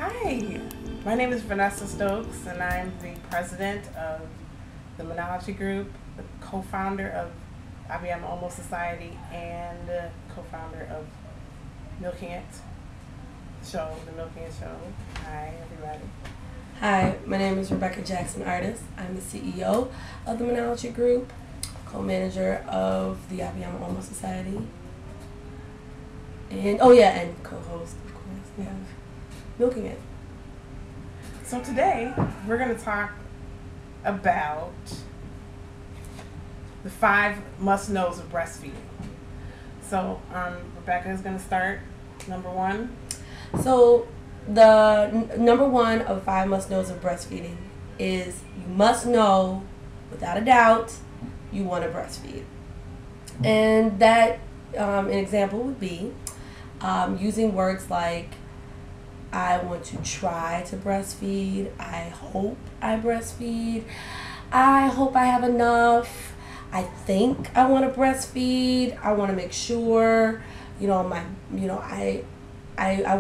Hi, my name is Vanessa Stokes, and I'm the president of the Monology Group, the co-founder of IBM Almost Society, and co-founder of Milking It Show, the Milking It Show. Hi, everybody. Hi, my name is Rebecca Jackson-Artis. I'm the CEO of the Monology Group, co-manager of the IBM Almost Society, and and co-host, of course. We have Milking It. So today we're going to talk about the 5 must-knows of breastfeeding. So Rebecca is going to start. Number 1. So the number 1 of 5 must-knows of breastfeeding is you must know, without a doubt, you want to breastfeed. And that, an example would be using words like, I want to try to breastfeed, I hope I breastfeed, I hope I have enough, I think I want to breastfeed, I want to make sure, I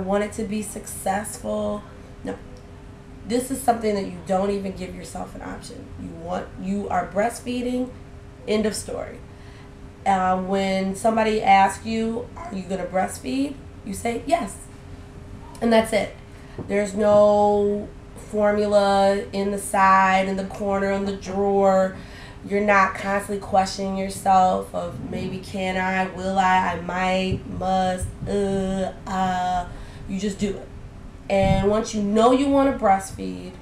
want it to be successful. No, this is something that you don't even give yourself an option. You are breastfeeding, end of story. When somebody asks you, are you going to breastfeed? You say yes. And that's it. There's no formula in the side, in the corner, in the drawer. You're not constantly questioning yourself of maybe can I, will I might, must, you just do it. And once you know you want to breastfeed,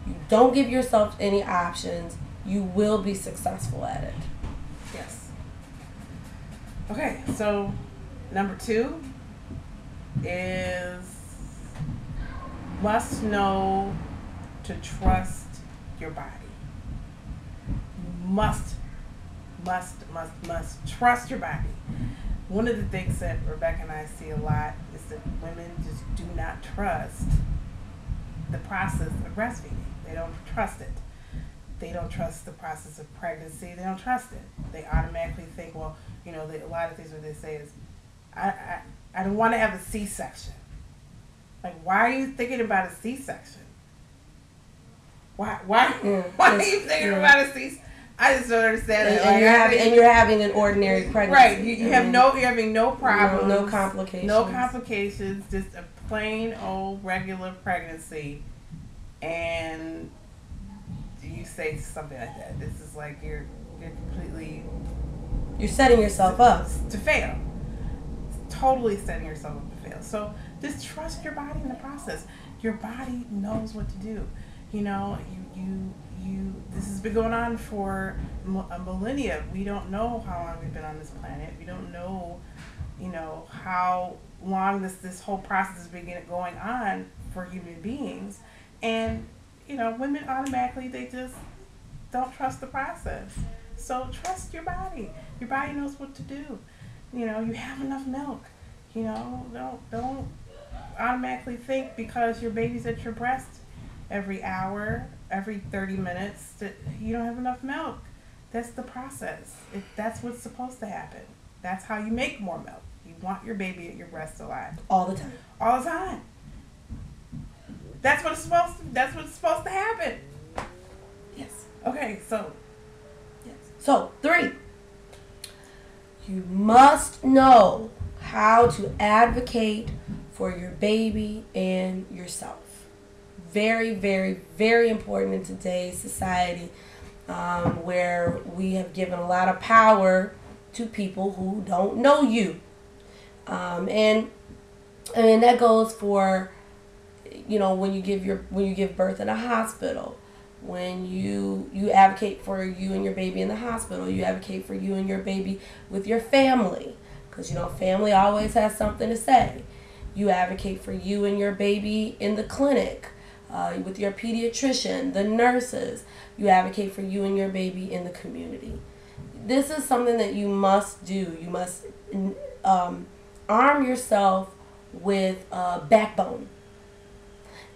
you don't give yourself any options, you will be successful at it. Yes. Okay, so number 2 is must know to trust your body. You must trust your body. One of the things that Rebecca and I see a lot is that women just do not trust the process of breastfeeding. They don't trust it. They don't trust the process of pregnancy. They don't trust it. They automatically think, well, a lot of things what they say is, I don't want to have a C-section. Like, why are you thinking about a C-section? Why are you thinking about a C-section? I just don't understand it. And you're having an ordinary pregnancy. Right. You're having no problems. No complications. No complications. Just a plain old regular pregnancy. And you say something like that. This is like you're completely... You're setting yourself up. To fail. Totally setting yourself up to fail. So just trust your body in the process. Your body knows what to do. This has been going on for a millennia. We don't know how long we've been on this planet. We don't know, how long this whole process has been going on for human beings. And, women automatically, they just don't trust the process. So trust your body. Your body knows what to do. You have enough milk. Don't automatically think because your baby's at your breast every hour, every 30 minutes, that you don't have enough milk. That's the process. That's what's supposed to happen. That's how you make more milk. You want your baby at your breast alive. All the time. All the time. That's what's supposed to happen. Yes. Okay, so. Yes. So, 3. You must know how to advocate for your baby and yourself. Very, very, very important in today's society, where we have given a lot of power to people who don't know you. And that goes for, when you give birth in a hospital, when you advocate for you and your baby in the hospital, you advocate for you and your baby with your family, because family always has something to say. You advocate for you and your baby in the clinic, with your pediatrician, the nurses. You advocate for you and your baby in the community. This is something that you must do. You must arm yourself with a backbone.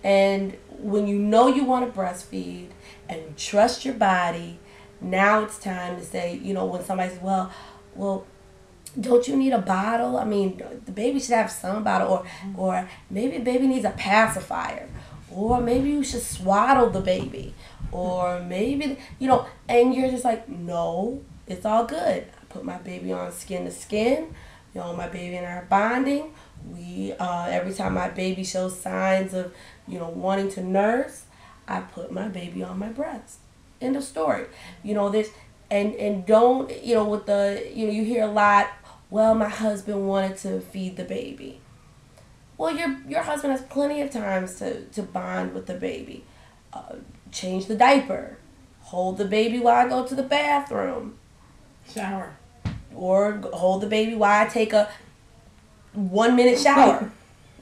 And when you know you want to breastfeed and you trust your body, now it's time to say, when somebody says, well, Don't you need a bottle? I mean, the baby should have some bottle, or maybe the baby needs a pacifier, or maybe you should swaddle the baby, or maybe, and you're just like, no, it's all good. I put my baby on skin to skin. My baby and I are bonding. We every time my baby shows signs of wanting to nurse, I put my baby on my breast. End of story. This and don't with the you hear a lot. Well, my husband wanted to feed the baby. Well, your husband has plenty of times to bond with the baby. Change the diaper. Hold the baby while I go to the bathroom. Shower. Or hold the baby while I take a 1-minute shower.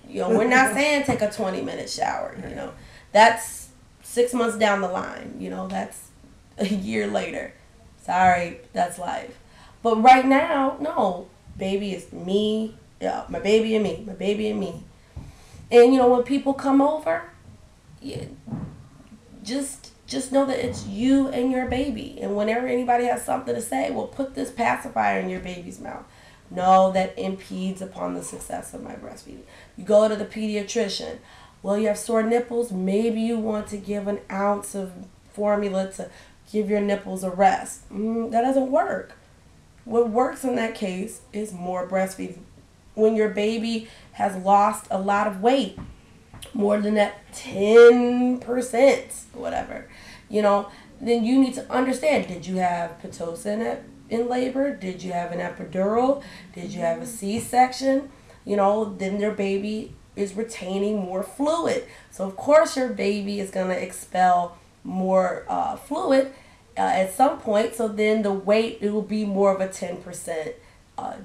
We're not saying take a 20-minute shower. That's 6 months down the line. That's a year later. Sorry, that's life. But right now, no. Baby is me. Yeah, my baby and me. My baby and me. And when people come over, just know that it's you and your baby. And whenever anybody has something to say, well, put this pacifier in your baby's mouth. No, that impedes upon the success of my breastfeeding. You go to the pediatrician. Well, you have sore nipples. Maybe you want to give an ounce of formula to give your nipples a rest. That doesn't work. What works in that case is more breastfeeding. When your baby has lost a lot of weight, more than that 10%, whatever, then you need to understand, did you have Pitocin in labor? Did you have an epidural? Did you have a C-section? Then your baby is retaining more fluid. So, of course, your baby is going to expel more fluid at some point. So then the weight, it will be more of a 10%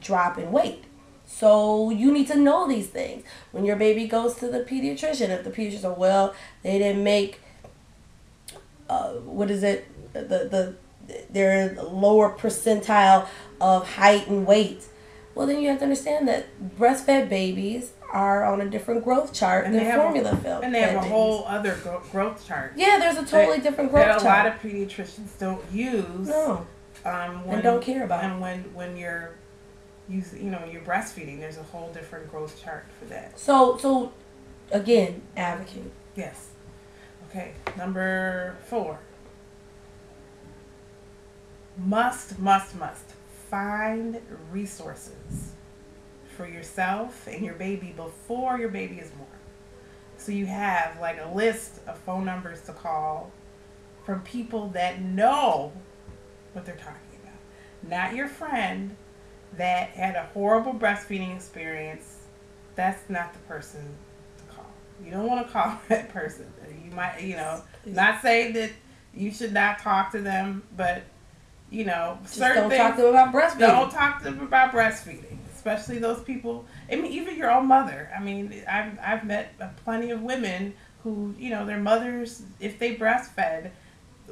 drop in weight. So you need to know these things. When your baby goes to the pediatrician, if the pediatrician says, well, they didn't make, they're lower percentile of height and weight. Well, then you have to understand that breastfed babies are on a different growth chart than formula filled. And they have a whole other growth chart. Yeah, there's a totally different growth chart. That a lot of pediatricians don't use. No. And don't care about. And when you're you're breastfeeding, there's a whole different growth chart for that. So again, advocate. Yes. Okay, number 4. Must find resources for yourself and your baby before your baby is born. So you have like a list of phone numbers to call from people that know what they're talking about. Not your friend that had a horrible breastfeeding experience. That's not the person to call. You don't want to call that person. You might, not say that you should not talk to them, but certain things. Don't talk to them about breastfeeding. Don't talk to them about breastfeeding, especially those people. I mean, even your own mother. I mean, I've met plenty of women who, their mothers, if they breastfed,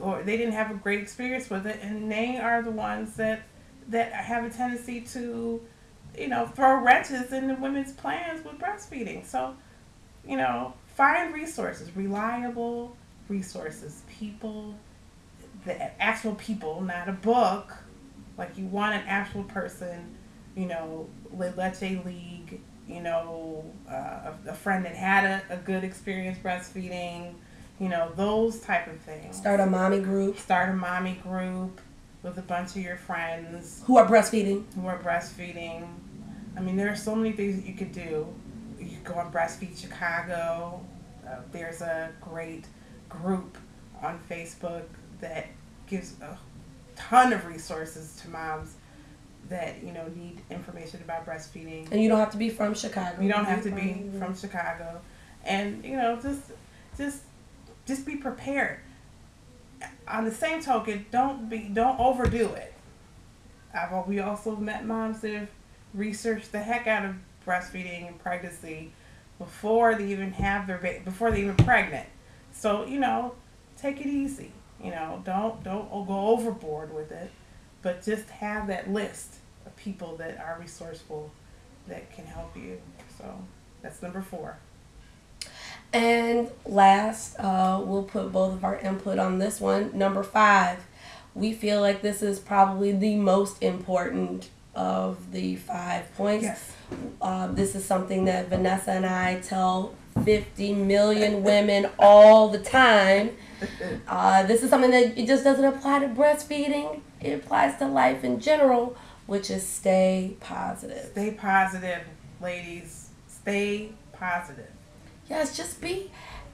or they didn't have a great experience with it, and they are the ones that have a tendency to, throw wrenches in the women's plans with breastfeeding. So, find resources, reliable resources, people. The actual people, not a book. Like you want an actual person, Leche League, a friend that had a good experience breastfeeding, those type of things. Start a mommy group with a bunch of your friends. Who are breastfeeding. I mean, there are so many things that you could do. You could go on Breastfeed Chicago. There's a great group on Facebook that gives a ton of resources to moms that need information about breastfeeding. And you don't have to be from Chicago. You don't have to be from Chicago, and just be prepared. On the same token, don't overdo it. We also met moms that have researched the heck out of breastfeeding and pregnancy before they even have before they're even pregnant. So take it easy. Don't go overboard with it, but just have that list of people that are resourceful that can help you. So that's number 4. And last, we'll put both of our input on this one. Number 5, we feel like this is probably the most important of the 5 points. Yes. This is something that Vanessa and I tell 50 million women all the time. This is something that it just doesn't apply to breastfeeding. It applies to life in general, which is stay positive. Stay positive, ladies. Stay positive. Yes,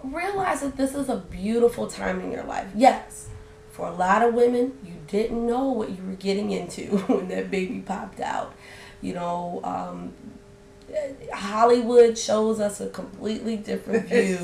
realize that this is a beautiful time in your life. Yes, for a lot of women, you didn't know what you were getting into when that baby popped out. You know, Hollywood shows us a completely different view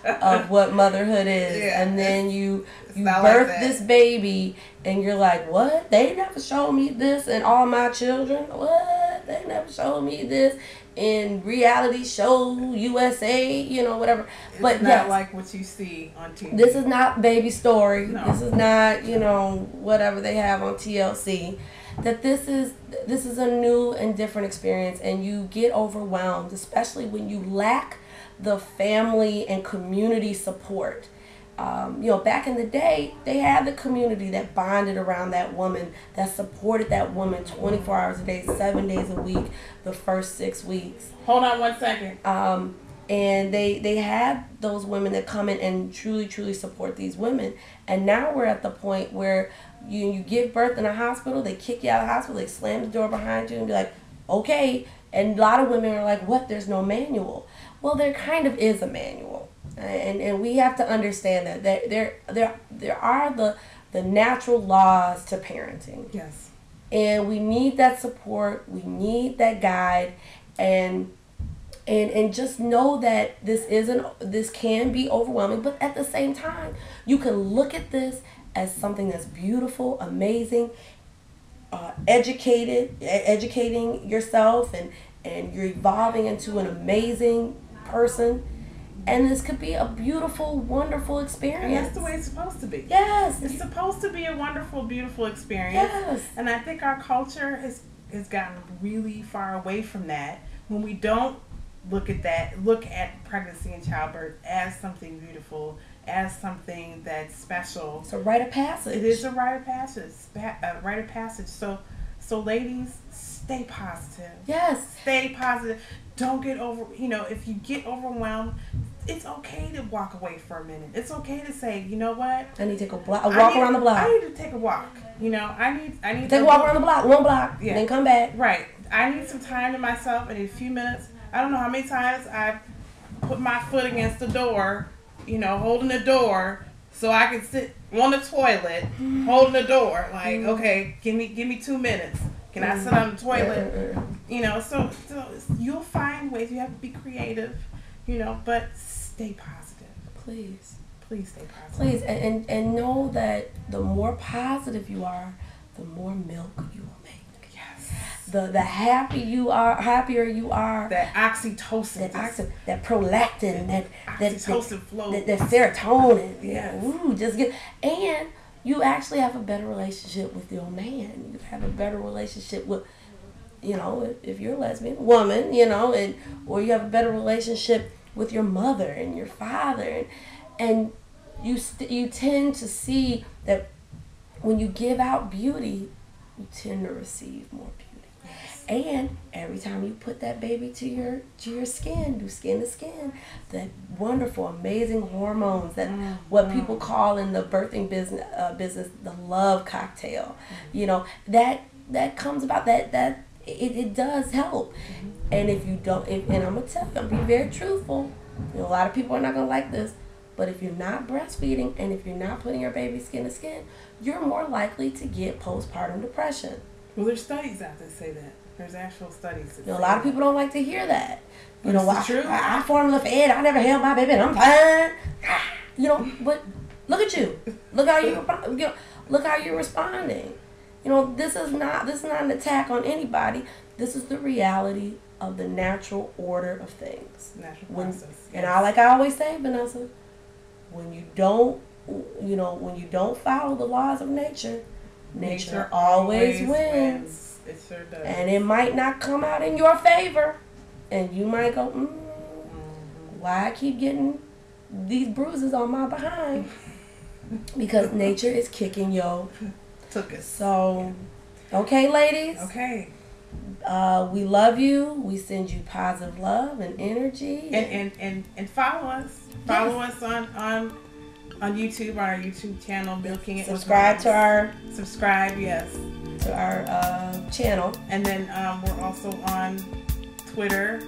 of what motherhood is. Yeah, and then you birth this baby and you're like, what? They never showed me this in all my children? What? They never showed me this in reality show USA, you know, whatever. It's not like what you see on TV. This is not Baby Story. No. This is not, you know, whatever they have on TLC. That this is a new and different experience, and you get overwhelmed, especially when you lack the family and community support. You know, back in the day, they had the community that bonded around that woman, that supported that woman 24 hours a day, 7 days a week, the first 6 weeks. Hold on 1 second. And they had those women that come in and truly support these women. And now we're at the point where you give birth in a hospital, they kick you out of the hospital, they slam the door behind you and be like, okay. And a lot of women are like, what, there's no manual? Well, there kind of is a manual. And we have to understand that there are the natural laws to parenting. Yes. And we need that support, we need that guide, and just know that this can be overwhelming, but at the same time, you can look at this as something that's beautiful, amazing, educating yourself, and you're evolving into an amazing person. And this could be a beautiful, wonderful experience. And that's the way it's supposed to be. Yes. It's supposed to be a wonderful, beautiful experience. Yes. And I think our culture has gotten really far away from that when we don't look at pregnancy and childbirth as something beautiful, as something that's special. It's a rite of passage. It is a rite of passage. So ladies, stay positive. Yes. Stay positive. Don't get if you get overwhelmed, it's okay to walk away for a minute. It's okay to say, you know what? I need to take a walk around the block. I need to take a walk. You know, I need to take a walk around the block, one block, yeah. Then come back. Right. I need some time to myself. I need a few minutes. I don't know how many times I've put my foot against the door, holding the door so I can sit on the toilet, holding the door. Like, okay, give me 2 minutes. Can I sit on the toilet? So you'll find ways. You have to be creative, but stay positive. Please stay positive. Please, and know that the more positive you are, the more milk you will make. Yes. The happier you are. That oxytocin. That prolactin. That oxytocin flow. That serotonin. Yes. Ooh, and you actually have a better relationship with your man. You have a better relationship with, if you're a lesbian woman, or you have a better relationship with your mother and your father, and you tend to see that when you give out beauty, you tend to receive more beauty. Yes. And every time you put that baby to your skin, do skin to skin, that wonderful, amazing hormones, that what people call in the birthing business the love cocktail, that comes about, that it does help. And if you don't, and I'm gonna tell you, I'm gonna be very truthful. A lot of people are not gonna like this, but if you're not breastfeeding and if you're not putting your baby skin to skin, you're more likely to get postpartum depression. Well, there's studies out that say that. There's actual studies that say a lot of people don't like to hear that. True. I formula fed, I never held my baby, and I'm fine. But look at you. Look how you're responding. This is not an attack on anybody. This is the reality of the natural order of things. Natural process. Yes. And like I always say, Vanessa, when you don't follow the laws of nature always wins. It sure does. And it might not come out in your favor. And you might go, why I keep getting these bruises on my behind? Because nature is kicking your took us. So, okay, ladies. Okay. We love you. We send you positive love and energy. And follow us. Follow us on YouTube, on our YouTube channel, Milking It. Subscribe to our yes. To our channel. And then we're also on Twitter,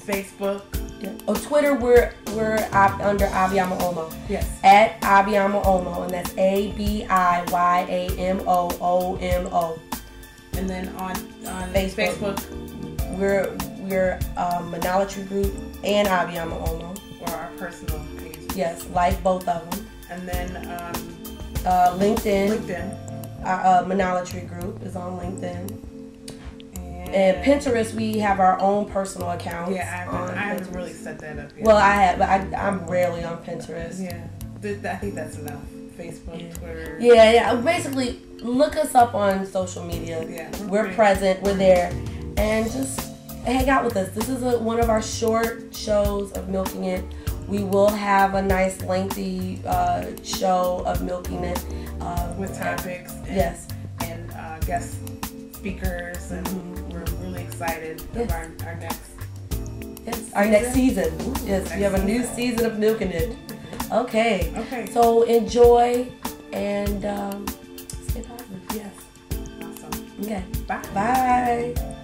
Facebook. Yeah. Oh, Twitter, we're under Abiyama Omo. Yes. At Abiyama Omo, and that's ABIYAMOOMO. And then on Facebook, we're Monolatry Group and Abiyama Omo. Or our personal page. Yes, like both of them. And then LinkedIn. Our Monolatry Group is on LinkedIn. And Pinterest, we have our own personal accounts. Yeah, I haven't really set that up yet. Well, I have, but I'm rarely on Pinterest. Yeah, I think that's enough. Facebook, Twitter. Yeah. Basically, look us up on social media. Yeah, we're present. We're there, and just hang out with us. This is one of our short shows of Milking It. We will have a nice lengthy show of Milking It with topics. And guest speakers, and we're really excited about our next. Yes, our next season. Yes, we have a new season of Milking It. Okay. So enjoy and stay positive. Yes. Awesome. Okay. Bye. Bye.